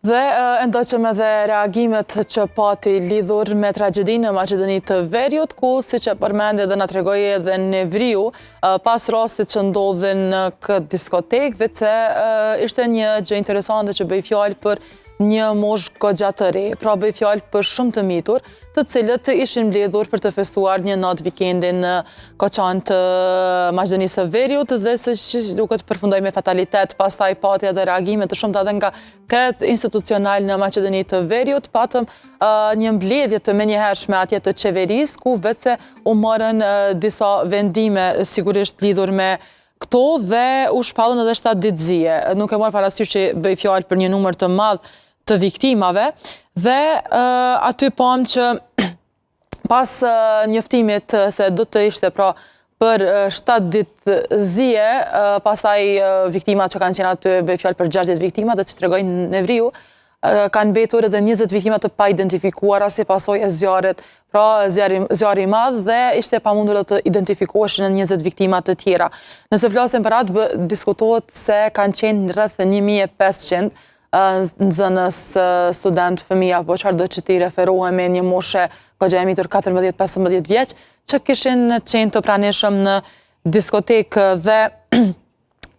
Dhe ndoqëm edhe reagimet që pati lidhur me tragjedinë në Maqedoni të Veriut, ku si që përmende dhe nga tregoj edhe Nevriu, pas rastit që ndodhe në këtë diskotek, veç se ishte një gjë interesante që bëj fjalë për një moshë goxha të re, pra bëj fjalë për shumë të mitur, të cilët ishin mbledhur për të festuar një natë vikendin në Koçan të Maqedonisë së Veriut dhe se që duket përfundoi me fatalitet, pastaj pati edhe reagime të shumta edhe nga krejt institucional në Maqedoni të Veriut, patëm një mbledhje të menjëhershme atje të qeverisë, ku vetëse u morën disa vendime sigurisht lidhur me këto dhe u shpallën edhe 7 ditëzie. Nuk e marr parasysh që bëj fjalë për një numër të madh të viktimave dhe aty pam që pas njoftimit se do të ishte pra për 7 ditëzie, pastaj viktimat që kanë qenë aty, bëj fjalë për 60 viktima dhe që tregoj Nevriu, kanë mbetur edhe 20 viktima të pa identifikuara si pasojë e zjarrit, pra zjarri i madh dhe ishte pamundur të identifikoheshin 20 viktima të tjera. Nëse flasim për atë, diskutohet se kanë qenë rreth 1500 në zënës student, fëmija, po çfarë do që ti referohemi një moshe goxha e mitur 14-15 vjeç, që kishin qenë të pranishëm në diskotekë dhe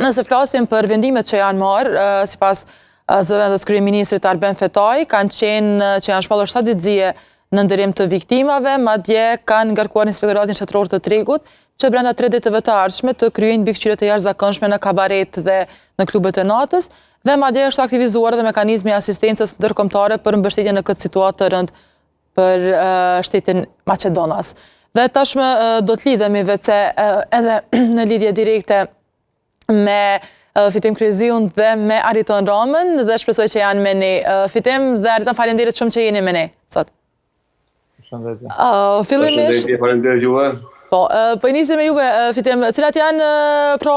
nëse flasim për vendimet që janë marrë, sipas zëvendës kryeministrit Arben Fetaj, kanë qenë që janë shpallur 7 ditëzie në ndërim të viktimave, madje kanë ngarkuar Inspektoratin Shtetëror të Tregut, që brenda 3 ditëve të ardhshme të kryejnë mbikëqyrje të jashtëzakonshme në kabaret dhe në klubet e natës, dhe madje është aktivizuar edhe mekanizmi i asistencës ndërkombëtare për mbështetje në këtë situatë të rëndë për shtetin Maqedonas. Dhe tashmë do të lidhemi vetë edhe në lidhje direkte me Fitim Kryeziun dhe me Ariton Ramën dhe shpresoj që janë me ne. Fitim dhe Ariton, faleminderit shumë që jeni me ne sot. Përshëndetje. Përshëndetje, faleminderit juve. Po i nisim me juve, Fitim, cilat janë pra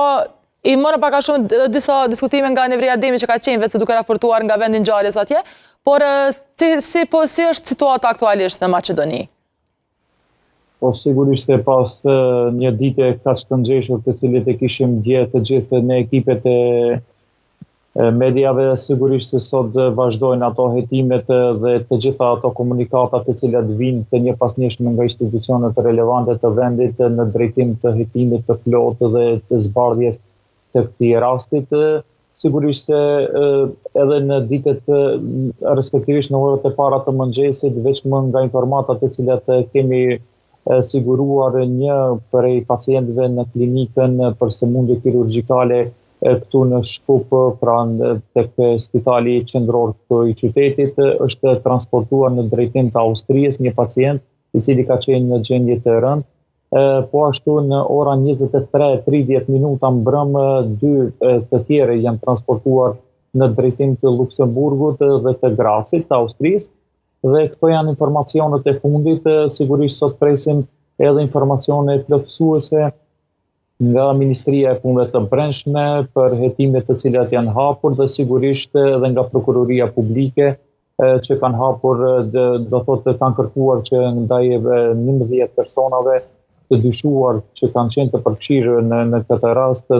i morën pak a shumë disa diskutime nga Nevria Demi që ka qenë vetë duke raportuar nga vendi ngjarjes atje, por si është situata aktualisht në Maqedoni? Po sigurisht se pas një dite kaq të nxehur të cilët e kishim dje të gjithë në ekipet e mediave, sigurisht se sot vazhdojnë ato hetimet dhe të gjitha ato komunikatat të cilat vinë të një pas njëshme nga institucionet relevante të vendit në drejtim të hetimit të plotë dhe të zbardhjes të këtij rastit. Sigurisht se edhe në ditët respektivisht në orët e para të mëngjesit, veçmë nga informatat të cilat kemi siguruar një prej pacientëve në klinikën për sëmundje kirurgjikale këtu në Shkup, pra tek spitali qendror i qytetit, është transportuar në drejtim të Austrisë një pacient i cili ka qenë në gjendje të rëndë. Po ashtu në ora 23:30 minuta mbrëm 2 të tjerë janë transportuar në drejtim të Luksemburgut dhe të Gracit, të Austrisë, dhe këto janë informacionet e fundit. Sigurisht sot presim edhe informacione plotësuese nga Ministria e Punëve të Brendshme për hetimet të cilat janë hapur dhe sigurisht edhe nga Prokuroria Publike që kanë hapur, do thotë kanë kërkuar që ndaj 11 personave të dyshuar që kanë qenë të përfshirë në këtë rast,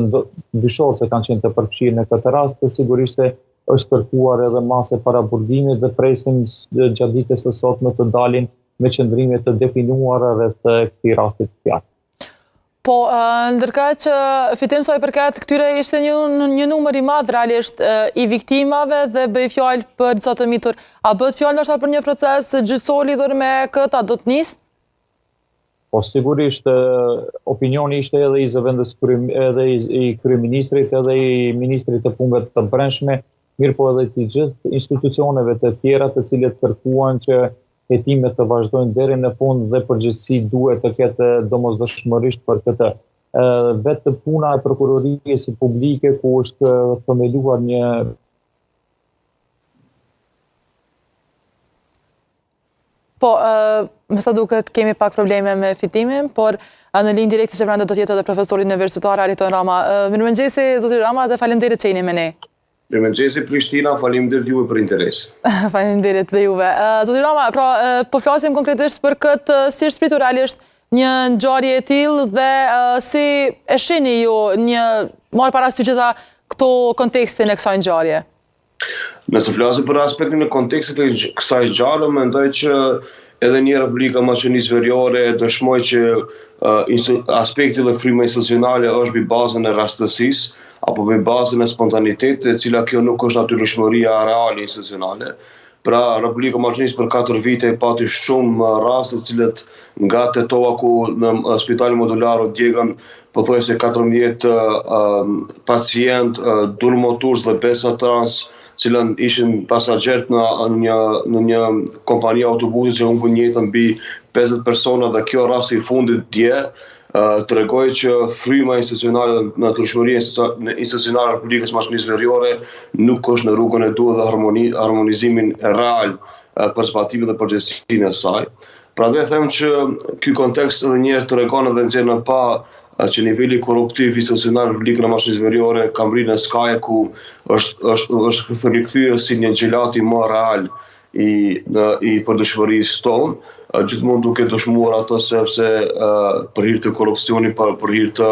dyshohet se kanë qenë të përfshirë në këtë rast, sigurisht se është kërkuar edhe masë paraburgimit dhe presim gjatë ditës së sotme të dalin me qëndrime të definuara rreth këtij rasti të fjalë. Po, ndërkaq që Fitim sa i përket këtyre ishte një numër i madh realisht i viktimave dhe bëj fjalë për disa të mitur. A bëhet fjalë ndoshta për një proces gjyqësor lidhur me këtë, a do të nisë? Po sigurisht opinioni ishte edhe i zëvendës edhe i kryeministrit edhe i ministrit të punëve të brendshme, mirë po edhe të gjithë institucioneve të tjera të cilët kërkuan që hetimet të vazhdojnë deri në fund dhe përgjegjësi duhet të ketë domosdoshmërisht për këtë. Vetë puna e prokurorisë publike ku është themeluar një Po, me sa duket kemi pak probleme me Fitimin, por në linjë direkte që brenda do të jetë edhe profesori universitar Ariton Rama. Mirëmëngjesi, zoti Rama, dhe faleminderit që jeni me ne. Mirëmëngjesi Prishtina, faleminderit juve për interes. Faleminderit dhe juve. Zoti Rama, pra po flasim konkretisht për këtë, si është pritur realisht një ngjarje e tillë dhe si e shihni ju marr parasysh gjitha këto kontekstin e kësaj ngjarje? Nëse flasim për aspektin e kontekstit të kësaj ngjarje, mendoj që edhe një Republika Maqedonisë Veriore dëshmoi që aspekti dhe fryma institucionale është mbi bazën e rastësisë apo mbi bazën e spontanitetit, e cila kjo nuk është natyrshmëria reale institucionale. Pra, Republika Maqedonisë për 4 vite pati shumë raste të cilët nga tetova ku në spitalin modular u djegën pothuajse 14 pacient, dulmoturës dhe besa trans, cilën ishin pasagerët në një kompani autobusi që humbën jetën mbi 50 persona, dhe kjo rasti i fundit dje tregoi që fryma institucionale, natyrshmëria institucionale e Republikës Maqedonisë Veriore nuk është në rrugën e duhur dhe harmonizimin real për zbatimin dhe përgjegjësinë e saj. Prandaj them që ky kontekst edhe një herë tregon edhe nxjerr në pa që niveli korruptiv institucional në Republikën e Maqedonisë Veriore ka mbrirë në skaje ku është rikthyer si një gjelati më real i përditshmërisë tonë, gjithmonë duke dëshmuar ato sepse për hir të korrupsionit, për hir të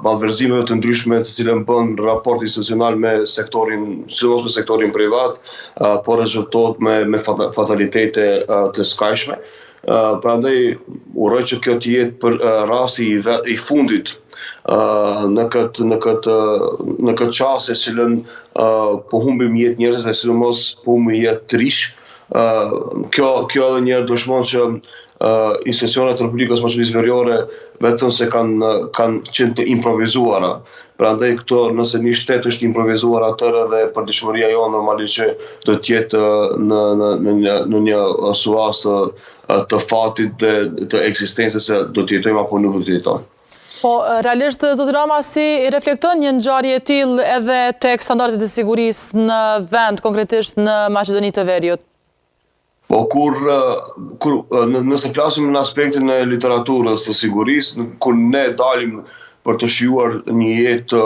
malverzimeve të ndryshme të cilën bën raport institucional me sektorin, sidomos me sektorin privat, por rezultohet me fatalitete të skajshme. Prandaj uroj që kjo të jetë për rasti i fundit në këtë çast e cilën po humbim jetë njerëz dhe sidomos po humbim jetë trish. Kjo edhe një herë dëshmon që institucionet e Republikës Maqedonisë Veriore vetëm se kanë qenë të improvizuara. Prandaj këto, nëse një shtet është improvizuar, atëherë edhe përditshmëria jonë normalisht që do të jetë në një suaz të fatit dhe të ekzistencës se do të jetojmë apo nuk do të jetojmë. Po, realisht, zoti Rama, si reflekton një ngjarje e tillë edhe tek standardet e sigurisë në vend, konkretisht në Maqedoni të Veriut? Po, nëse flasim në aspektin e literaturës të sigurisë, kur ne dalim për të shijuar një jetë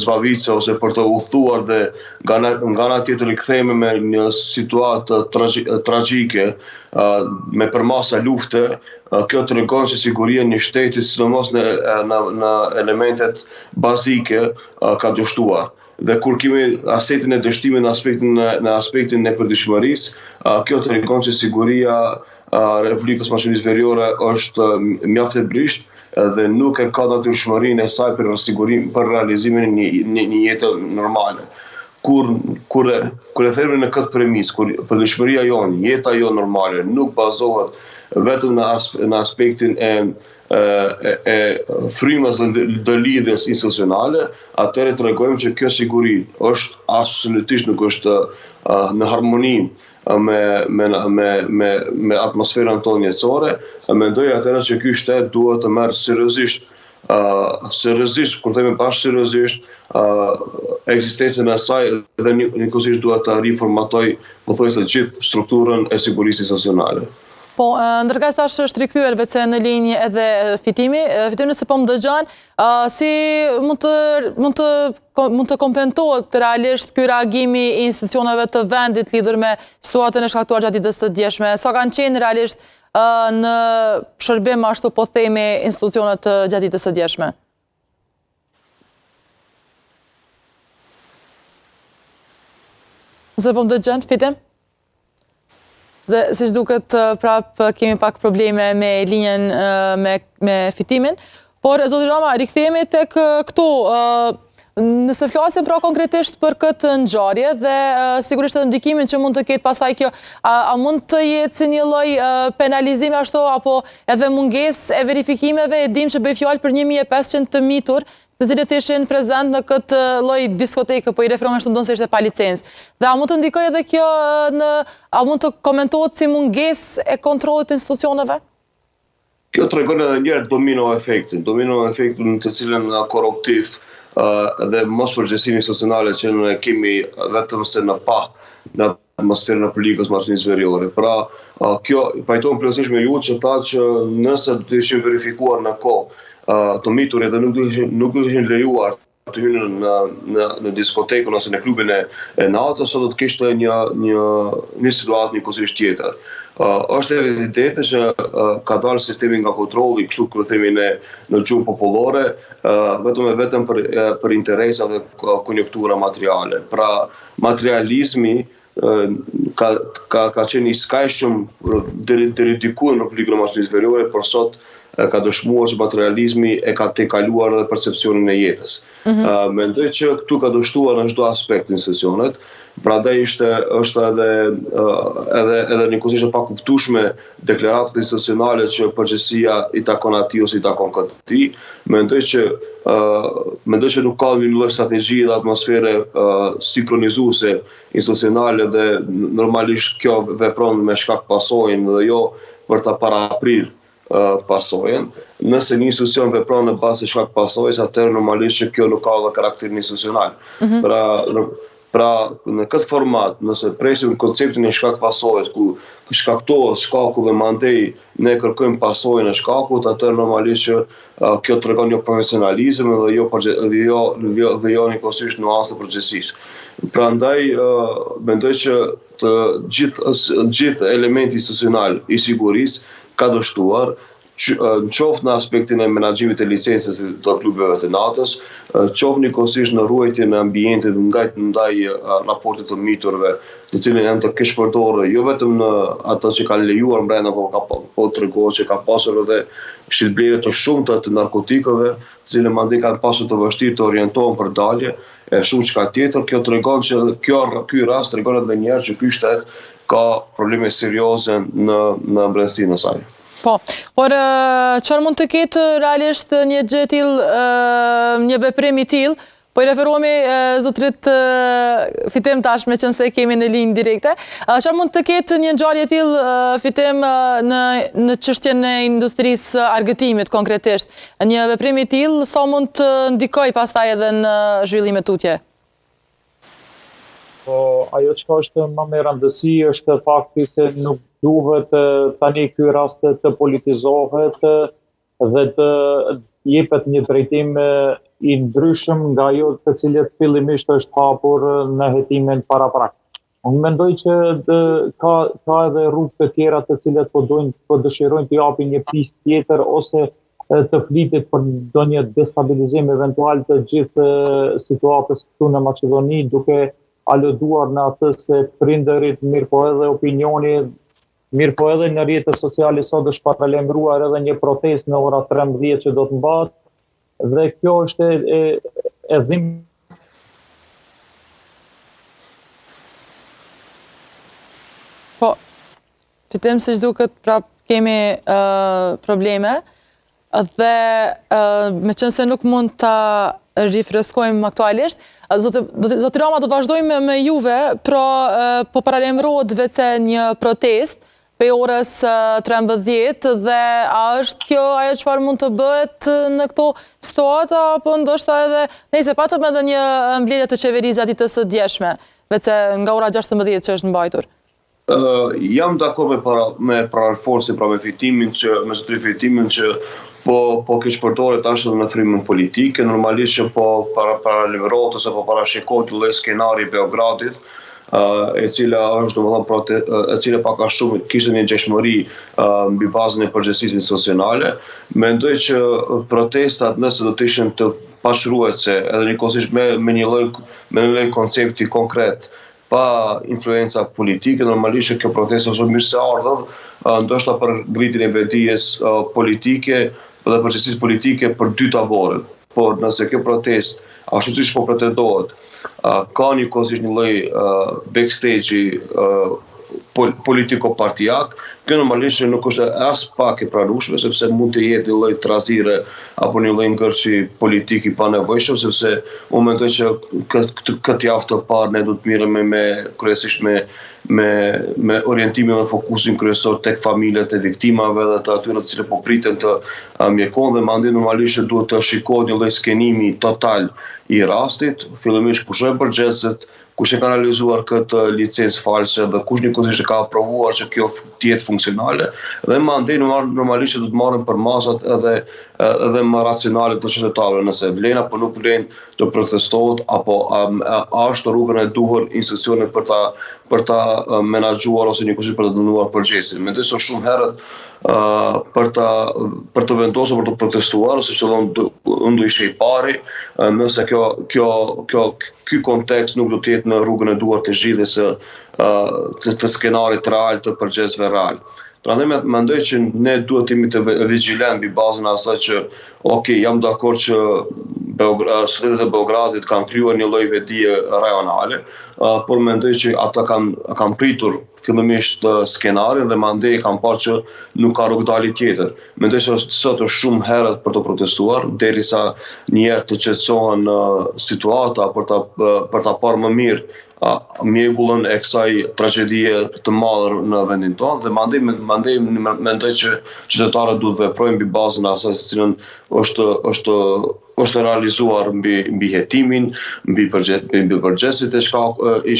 zbavitse ose për të udhëtuar dhe nga ana tjetër i kthehemi me një situatë tragjike me përmasa lufte, kjo tregon se siguria e një shteti, sidomos në elementet bazike, ka dështuar. Dhe kur kemi aspektin e dështimit në aspektin e përditshmërisë, kjo tregon që siguria Republikës Maqedonisë Veriore është mjaft e brisht dhe nuk e ka natyrshmërinë e saj për realizimin e një jete normale. Kur e themi në këtë premis, kur përditshmëria jonë, jeta jonë normale nuk bazohet vetëm në aspektin e frymës dhe lidhjes institucionale, atëherë tregojmë që kjo siguri është absolutisht nuk është në harmoni me atmosferën tonë jetësore. Mendoj atëherë që ky shtet duhet të merr seriozisht, kur themi bashkë seriozisht, ekzistencën e saj dhe njëkohësisht duhet të riformatoj pothuajse gjithë strukturën e sigurisë institucionale. Po, ndërkaq tash është rikthyer vetë në linjë edhe Fitimi. Fitimi, nëse po më dëgjon, si mund të komentohet realisht ky reagimi i institucioneve të vendit lidhur me situatën e shkaktuar gjatë ditës së djeshme? Sa kanë qenë realisht në shërbim, ashtu po themi, institucionet gjatë ditës së djeshme? Nëse po më dëgjon, Fitim? Dhe si që duket prap kemi pak probleme me linjen me Fitimin, por zoti Rama, rikthehemi tek këtu. Nëse flasim pra konkretisht për këtë ngjarje dhe sigurisht edhe ndikimin që mund të ketë pastaj kjo, a mund të jetë si një lloj penalizimi ashtu apo edhe mungesë e verifikimeve? E dim që bëj fjalë për 1500 të mitur, të cilët ishin prezent në këtë lloj diskoteke, po i referohen ashtu ndonë se ishte pa licencë. Dhe a mund të ndikojë edhe kjo a mund të komentohet si mungesë e kontrollit të institucioneve? Kjo tregon edhe një herë domino efektin të cilën korruptiv dhe mos përgjegjësinë institucionale që ne kemi vetëm se në atmosferën e Republikës Maqedonisë Veriore. Pra, kjo pajtohem plotësisht me ju që tha që nëse do të ishin verifikuar në kohë të miturit dhe nuk do ishin lejuar të hynë në diskotekën ose në klubin e natës, do të kishte një situatë njëkohësisht tjetër. Është e vërtetë që ka dalë sistemi nga kontrolli, kështu kur themi në gjuhën popullore, vetëm për interesa dhe konjunktura materiale. Pra, materializmi ka qenë i skajshëm deri diku në Republikën e Maqedonisë Veriore, por sot ka dëshmuar që materializmi e ka tejkaluar edhe percepcionin e jetës. Mendoj që këtu ka dështuar në çdo aspekt institucionet, prandaj është edhe njëkohësisht e pakuptueshme deklaratat institucionale që përgjegjësia i takon atij ose i takon këtij. Mendoj që nuk ka një lloj strategji dhe atmosfere sinkronizuese institucionale dhe normalisht kjo vepron me shkak pasojën dhe jo për ta paraprir pasojën. Nëse një institucion vepron në bazë të shkak pasojës, atëherë normalisht që kjo nuk ka edhe karakterin institucional. Pra, në këtë format, nëse presim konceptin e shkak pasojës, ku shkaktohet shkaku dhe mandej ne kërkojmë pasojën e shkakut, atëherë normalisht që kjo tregon jo profesionalizëm dhe jo njëkohësisht nuancë të përgjegjësisë. Prandaj mendoj që të gjithë elementi institucional i sigurisë ka dështuar, në qoftë në aspektin e menaxhimit të licencës të klubeve të natës, qoftë njëkohësisht në ruajtjen e ambientit ndaj raportit të miturve, të cilën janë të kishpërdorë jo vetëm në ato që kanë lejuar brenda, po tregohet që ka pasur edhe shitblerje të shumta të narkotikëve, të cilën mandej kanë pasur të vështirë të orientohen për dalje, e shumë çka tjetër. Kjo tregon që ky rast tregon edhe një herë që ky shtet ka probleme serioze në brendësinë e saj. Po, por çfarë mund të ketë realisht një gjë e tillë, një veprim i tillë? Po i referohemi zotrit Fitim tashme qenë se kemi në linjë direkte. Çfarë mund të ketë një ngjarje e tillë Fitim në çështjen e industrisë argëtimit konkretisht? Një veprim i tillë sa mund të ndikojë pastaj edhe në zhvillimet tutje? Po, ajo që është më me rëndësi është fakti se nuk duhet tani ky rast të politizohet dhe të jepet një drejtim i ndryshëm nga ajo të cilët fillimisht është hapur në hetimin paraprak. Unë mendoj që ka edhe rrugë të tjera të cilat po dëshirojnë të japin një pistë tjetër ose të flitet për ndonjë destabilizim eventual të gjithë situatës këtu në Maqedoni, duke aluduar në atë se prindërit, mirë po edhe opinioni, mirë po edhe në rrjetet sociale sot është paralajmëruar edhe një protestë në ora 13 që do të mbahet, dhe kjo është e dhim. Po, Fitim siç duket prap kemi probleme dhe me qenë se nuk mund ta rifreskojmë aktualisht, Zoti Rama do të vazhdojmë me juve, pra po paralajmërohet vetë një protestë për orës 13 dhe a është kjo ajo çfarë mund të bëhet në këto situata, apo ndoshta edhe nëse patëm edhe një mbledhje të qeverisë gjatë ditës së djeshme, vetë nga ora 16 që është mbajtur? Jam dakord me paralforsin, pra me Fitimin që po kishpërdoret ashtu në frymën politike, normalisht që po paralajmërohet ose po parashikohet lloj skenari i Beogradit, e cila është e cila pak a shumë kishte një gjeshmëri mbi bazën e përgjegjësisë institucionale. Mendoj që protestat, nëse do të ishin të pashruese, edhe njëkohësisht me një lloj koncepti konkret, pa influenca politike, normalisht që kjo protestë është mirë se ardhur, ndoshta për ngritjen e vetdijes politike dhe përgjegjësisë politike për dy taborët. Por nëse kjo protestë, ashtu siç po pretendohet, ka njëkohësisht një lloj backstage politiko-partijak, kjo normalisht nuk është as pak e pranueshme, sepse mund të jetë një lloj trazire apo një lloj ngërçi politik i panevojshëm, sepse unë mendoj që këtë javë të parë ne do të mirëmi kryesisht me orientimin dhe fokusin kryesor tek familjet e viktimave dhe të atyre të cilët po priten të mjekon, dhe mandej normalisht që duhet të shikohet një lloj skenimi total i rastit, fillimisht kush janë përgjegjësit, kush e ka realizuar këtë licencë false dhe kush njëkohësisht e ka provuar që kjo të jetë funksionale, dhe mandej normalisht që do të marrin për masat edhe më racionale të qytetarëve, nëse vlen apo nuk vlen të protestohet, apo a është rrugën e duhur institucionet për ta menaxhuar ose njëkohësisht për të dënuar përgjegjësin. Mendoj se shumë herët për të vendosur për të protestuar ose që do ishte i pari, nëse ky kontekst nuk do të jetë në rrugën e duhur të zgjidhjes të skenarit real të përgjegjësve real. Prandaj mendoj që ne duhet të jemi të vigjilent mbi bazën e asaj që jam dakord që studentët e Beogradit kanë krijuar një lloj vedie rajonale, por mendoj që ata kanë pritur fillimisht skenarin dhe mandej kanë parë që nuk ka rrugdalje tjetër. Mendoj se sot është shumë herët për të protestuar, derisa një herë të qetësohen situata për ta parë më mirë mjegullën e kësaj tragjedie të madhe në vendin tonë, dhe mandej mendoj që qytetarët duhet veprojnë mbi bazën e asaj se cilën është realizuar mbi hetimin, mbi përgjegjësit e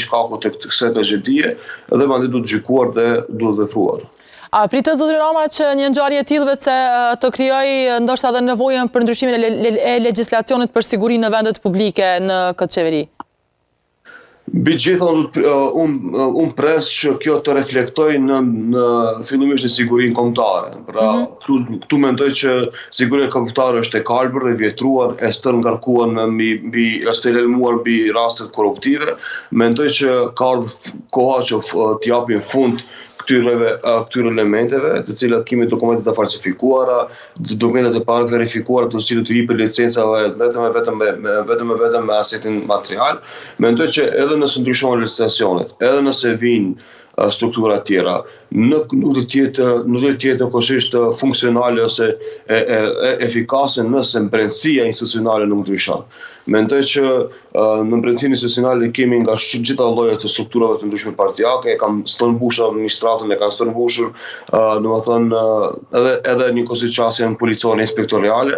shkakut të kësaj tragjedie, dhe mandej duhet gjykuar dhe duhet vepruar. A pritet zotëri Rama që një ngjarje e tillë se të krijojë ndoshta edhe nevojën për ndryshimin e legjislacionit për siguri në vendet publike në këtë qeveri? Mbi gjithë unë pres që kjo të reflektoj në fillimisht në sigurinë kombëtare. Pra, këtu mendoj që siguria kombëtare është e kalbër dhe vjetruar, e stërngarkuar është e lelmuar mbi rastet korruptive. Mendoj që ka ardhur koha që t'i japim fund këtyre elementeve, të cilat kemi dokumentet e falsifikuara, dokumentet e pa verifikuara, të cilët të jepin licencave vetëm me asetin material. Mendoj që edhe nëse ndryshojnë legislacionet, edhe nëse vinë struktura tjera, nuk do të jetë koshtisht funksionale ose efikase nëse brendësia institucionale nuk ndryshon. Mendoj që në brendësinë institucionale kemi nga gjitha llojet të strukturave të ndryshme partijake, e kanë stërmbushur administratën, e kanë stërmbushur, domethënë edhe njëkohësisht qasjen policore inspektoriale.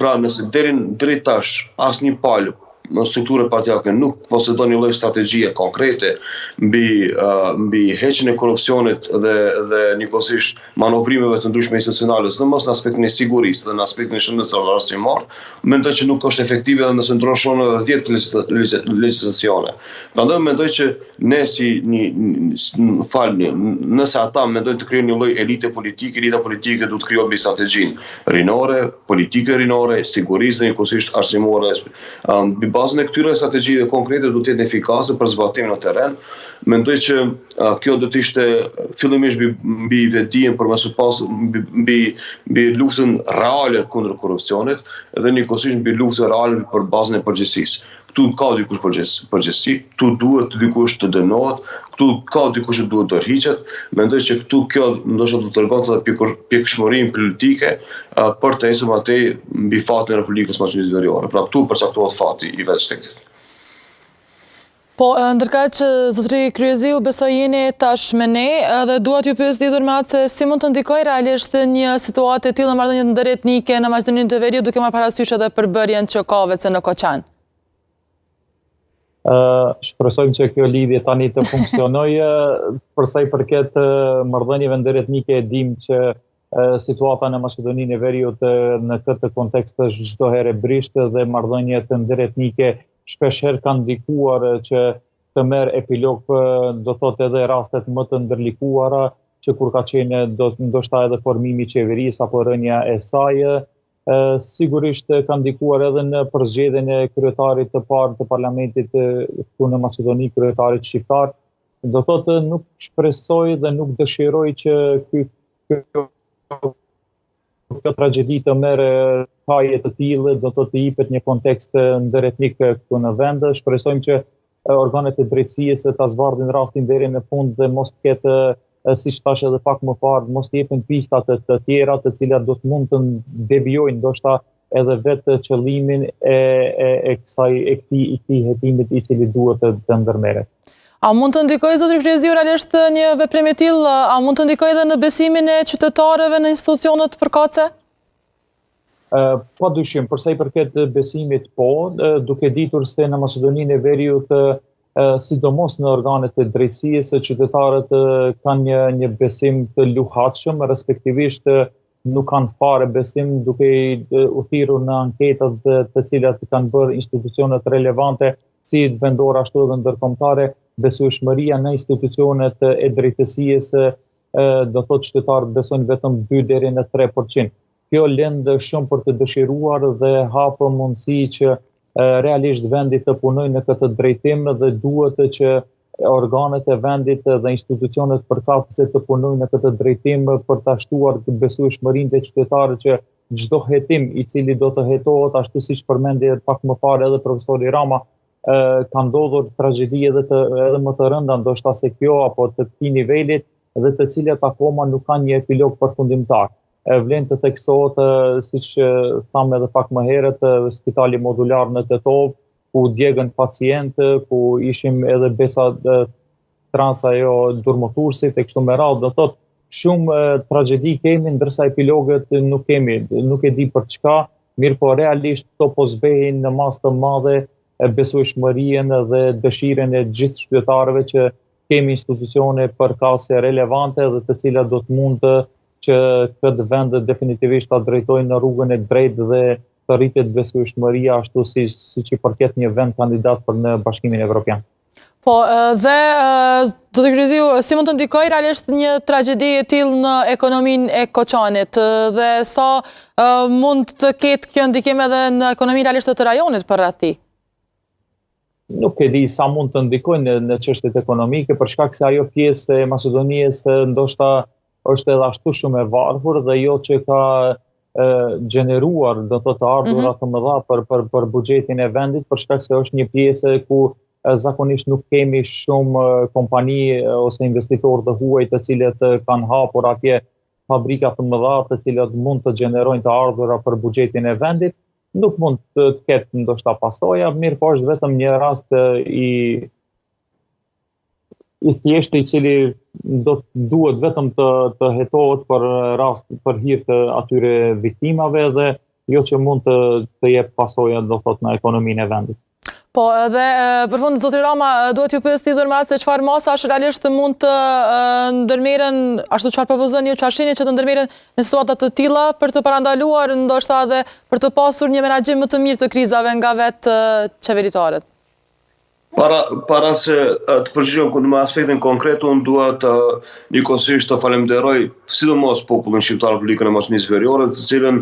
Pra, nëse deri tash asnjë palë në strukturë partijake nuk posedon një lloj strategjie konkrete mbi heqjen e korrupsionit dhe njëkohësisht manovrimeve të ndryshme institucionale, sidomos në aspektin e sigurisë dhe në aspektin e shëndetësor arsimor, mendoj që nuk është efektive edhe nëse ndryshon edhe 10 legjislacione. Prandaj mendoj që ne nëse ata mendojnë të krijojnë një lloj elita politike duhet të krijohet mbi strategjinë rinore, politike rinore, sigurisë dhe njëkohësisht arsimore. Bazën e këtyre strategjive konkrete do të jetë efikase për zbatimin në terren. Mendoj që kjo do të ishte fillimisht mbi vetdijen, por më së pas mbi luftën reale kundër korrupsionit dhe njëkohësisht mbi luftën reale për bazën e përgjegjësisë. Këtu ka dikush përgjegjësi, këtu duhet dikush të dënohet, këtu ka dikush që duhet të tërhiqet. Mendoj që këtu kjo ndoshta do të tregonte edhe pjekshmërinë politike për të ecur atej mbi fatin e Republikës Maqedonisë Veriore. Pra këtu përcaktohet fati i vetë shtetit. Po, ndërkaq që zotëri Kryeziu besoj jeni tash me ne dhe dua t'ju pyes lidhur me atë se si mund të ndikojë realisht një situatë e tillë në marrëdhëniet ndërretnike në Maqedoninë të Veriut, duke marrë parasysh edhe përbërjen që ka vetë në Koçan. Shpresojmë që kjo lidhje tani të funksionojë. Për sa i përket marrëdhënieve ndërretnike, e dim që situata në Maqedoninë e Veriut në këtë kontekst është çdo herë brishtë dhe marrëdhëniet ndërretnike shpeshherë kanë ndikuar që të merr epilog, do thotë edhe rastet më të ndërlikuara, që kur ka qenë ndoshta edhe formimi i qeverisë apo rënja e saj, sigurisht ka ndikuar edhe në përzgjedhjen e kryetarit të parë të parlamentit këtu në Maqedoni, kryetarit shqiptar. Do thotë nuk shpresoj dhe nuk dëshiroj që kjo tragjedi të merë kaje të tillë, do të jepet një kontekst ndërretnik këtu në vend. Shpresojmë që organet e drejtësisë ta zbardhin rastin deri në fund dhe mos ketë, siç thash edhe pak më parë, mos të jepen pista të tjera të cilat do të mund të devijojnë ndoshta edhe vetë qëllimin e këtij hetimit i cili duhet të ndërmerret. A mund të ndikojë zotëri Kryeziu realisht një veprim i tillë? A mund të ndikojë edhe në besimin e qytetarëve në institucionet përkatëse? Padyshim, për sa i përket besimit, po, duke ditur se në Maqedoninë e Veriut sidomos në organet e drejtësisë, qytetarët kanë një besim të luhatshëm, respektivisht nuk kanë fare besim duke i uthiru në anketat të cilat kanë bërë institucionet relevante, si vendore ashtu edhe ndërkombëtare, besueshmëria në institucionet e drejtësisë do thotë qytetarët besojnë vetëm 2 deri në 3%. Kjo lëndë shumë për të dëshiruar dhe hapë mundësi që realisht vendit të punojnë në këtë drejtim dhe duhet që organet e vendit dhe institucionet përkatëse të punojnë në këtë drejtim për të ashtuar besueshmërinë të qytetarëve që çdo hetim i cili do të hetohet, ashtu siç përmendi pak më parë edhe profesori Rama, ka ndodhur tragjedi edhe më të rënda, ndoshta se kjo apo të këtij nivelit dhe të cilat akoma nuk kanë një epilog përfundimtar. Vlen të theksohet, siç thamë edhe pak më herët, spitali modular në Tetov, ku djegën pacient, ku ishim edhe besa trans ajo durmotursit e kështu me radhë, do thotë shumë tragjedi kemi, ndërsa epilogët nuk kemi, nuk e di për çka, mirë po realisht këto po zbehin në masë të madhe besueshmërinë dhe dëshiren e gjithë qytetarëve që kemi institucione përkatëse relevante dhe të cilat do të mundë që këtë vend definitivisht ta drejtojnë në rrugën e drejtë dhe të rritet besueshmëria ashtu siç i përket një vend kandidat për në Bashkimin Evropian. Po, dhe do të kryziu, si mund të ndikoj realisht një tragjedi e tillë në ekonominë e Koçanit dhe sa mund të ketë kjo ndikim edhe në ekonominë realisht të rajonit për rreth tij? Nuk e di sa mund të ndikojnë në çështjet ekonomike, për shkak se ajo pjesë e Maqedonisë ndoshta është edhe ashtu shumë e varfër dhe jo që ka gjeneruar do të ardhurat të mëdha për buxhetin e vendit, për shkak se është një pjesë ku zakonisht nuk kemi shumë kompani ose investitorë të huaj të cilët kanë hapur atje fabrika të mëdha të cilat mund të gjenerojnë të ardhurat për buxhetin e vendit. Nuk mund të ketë ndoshta pasoja, mirë po është vetëm një rast i thjeshtë i cili duhet vetëm të hetohet për hir të atyre viktimave dhe jo që mund të jep pasoja do thot në ekonominë e vendit. Po, dhe për fund, zoti Rama, duhet ju pyes lidhur me atë se çfarë masash realisht mund të ndërmerren, ashtu çfarë propozoni ju, çfarë shihni që të ndërmerren në situata të tilla për të parandaluar ndoshta edhe për të pasur një menaxhim më të mirë të krizave nga vetë qeveritarët? Para se të përgjigjem në aspektin konkret, unë duhet njëkohësisht të falenderoj sidomos popullin shqiptar Republikën e Maqedonisë Veriore, të cilën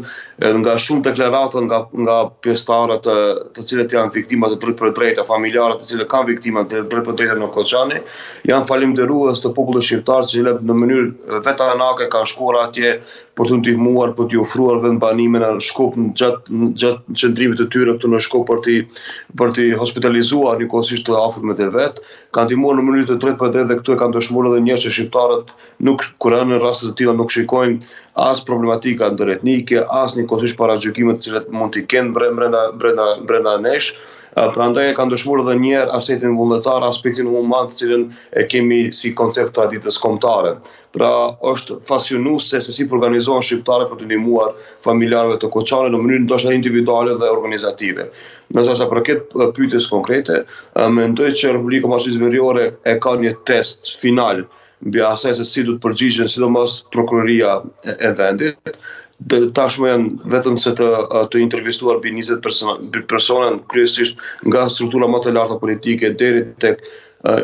nga shumë deklaratën nga pjesëtarët të cilët janë viktima të drejtë për drejtë, familjarët të cilët kanë viktima të drejtë për drejtë në Koçani, janë falenderues të popullit shqiptar, të cilët në mënyrë vetanake kanë shkuar atje për të ndihmuar, për të ofruar vendbanime në Shkup gjatë qëndrimit të tyre këtu në Shkup për të hospitalizuar njëkohësisht të afërmit e vet, kanë ndihmuar në mënyrë të drejtë për drejtë dhe këtu e kanë dëshmuar edhe njerëz që shqiptarët kur janë në raste të tilla nuk shikojnë as problematika ndëretnike, as njëkohësisht paragjykimet të cilat mund të kenë brenda nesh. Prandaj e kanë dëshmuar edhe një herë aspektin vullnetar, aspektin human të cilën e kemi si koncept traditës kombëtare. Pra është fascinuese se si organizohen shqiptarët për të ndihmuar familjarëve të Koçanit në mënyrë ndoshta individuale dhe organizative. Nëse sa përket pyetjes konkrete, mendoj që Republika e Maqedonisë Veriore e ka një test final mbi asaj se si do të përgjigjen sidomos prokuroria e vendit. Tashmë janë vetëm se të intervistuar mbi 20 persona, kryesisht nga struktura më të larta politike deri tek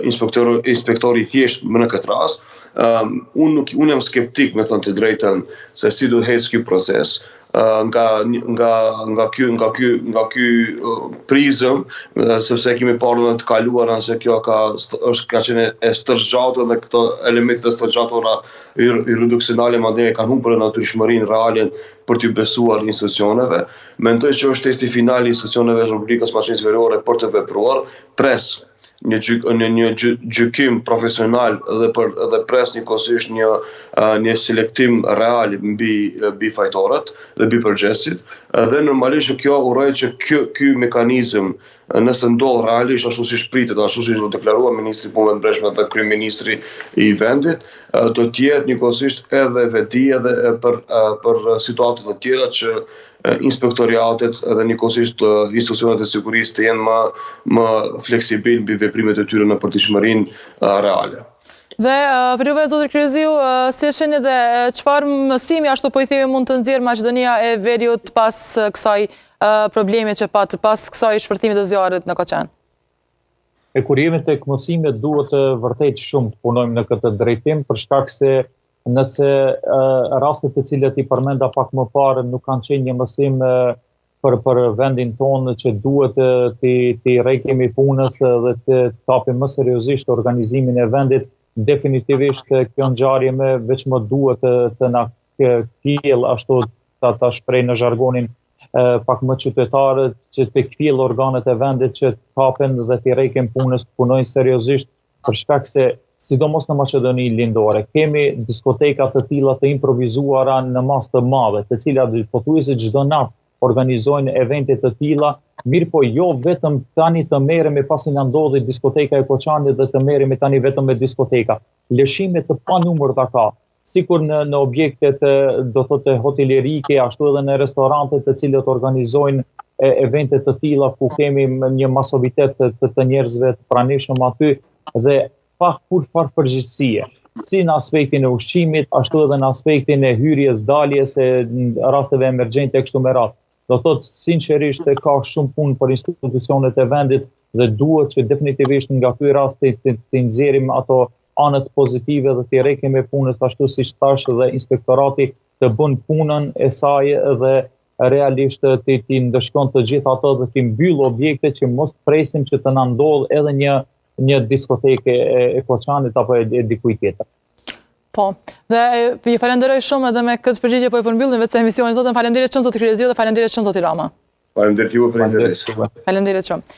inspektori i thjesht në këtë rast. Unë jam skeptik, me thënë të drejtën, se si do të ecë ky proces. Nga ky prizëm, sepse kemi parë në të kaluara se kjo ka qenë e stërgjatë dhe këto elemente të stërgjatura reduksionale madje kanë humbur natyrshmërinë reale për të besuar institucioneve. Mendoj që është testi final i institucioneve të Republikës Maqedonisë Veriore për të vepruar, pres një gjykim profesional dhe pres njëkohësisht një selektim real mbi fajtorët dhe mbi përgjegjësit. Dhe normalisht kjo uroj që ky mekanizëm nëse ndodh realisht ashtu siç pritet, ashtu siç u deklarua ministri i Punëve të Brendshme dhe kryeministri i vendit, do të jetë njëkohësisht edhe vedi edhe për situata të tjera që inspektoriatet edhe njëkohësisht institucionet e sigurisë të jenë më fleksibil mbi veprimet e tyre në përditshmërinë reale. Dhe për juve, zotër Kryziu, si shihni dhe çfarë mësimi ashtu po i themi mund të nxjerrë Maqedonia e Veriut pas kësaj problemi që pat, pas kësaj shpërtimit të zjarrit në Koqen? Kur jemi tek mësimet, duhet vërtet shumë të punojmë në këtë drejtim, për shkak se nëse rastet të cilat i përmenda pak më parë nuk kanë qenë një mësim për vendin tonë që duhet të rrekemi punës dhe të kapim më seriozisht organizimin e vendit, definitivisht kjo ngjarje veç më duhet të na kthjellë ashtu ta shpreh në zhargonin pak më qytetarë, që të kthjellë organet e vendit që të kapen dhe të rreken punës, të punojnë seriozisht, për shkak se sidomos në Maqedoni lindore kemi diskoteka të tilla të improvizuara në masë të madhe, të cilat pothuajse çdo natë organizojnë evente të tilla, mirë po jo vetëm tani të merremi pasi na ndodhi diskoteka e Koçanit dhe të merremi tani vetëm me diskoteka. Lëshime të panumërta ka, sikur në objektet do thotë hotelerike, ashtu edhe në restorante të cilët organizojnë evente të tilla ku kemi një masovitet të njerëzve të pranishëm aty dhe pa kurrë përgjegjësie. Si në aspektin e ushqimit, ashtu edhe në aspektin e hyrjes, daljes, në rasteve emergjente e kështu me radhë. Do thotë sinqerisht ka shumë punë për institucionet e vendit dhe duhet që definitivisht nga ky rast të nxjerrim ato anët pozitive dhe të rrekemi punës ashtu siç thash dhe inspektorati të bën punën e saj dhe realisht të ndëshkon të gjithë ato dhe të mbyll objekte që mos presim që të na ndodh edhe një diskoteke e Koçanit apo e dikujt tjetër. Po, dhe ju falenderoj shumë edhe me këtë përgjigje po e përmbyllim vetë emisionin zotën. Faleminderit shumë zoti Kryziu dhe faleminderit shumë zoti Rama. Faleminderit juve për interes. Faleminderit shumë.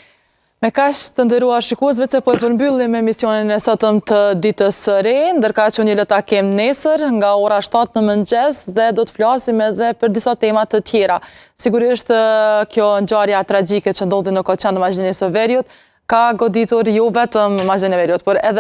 Me kaq të nderuar shikues, vetë po e përmbyllim emisionin e sotëm të ditës së re, ndërkaq unë le ta kem nesër nga ora 7 në mëngjes dhe do të flasim edhe për disa tema të tjera. Sigurisht kjo ngjarje tragjike që ndodhi në Koqen të Maqedonisë së Veriut ka goditur jo vetëm Maqedoninë e Veriut, por edhe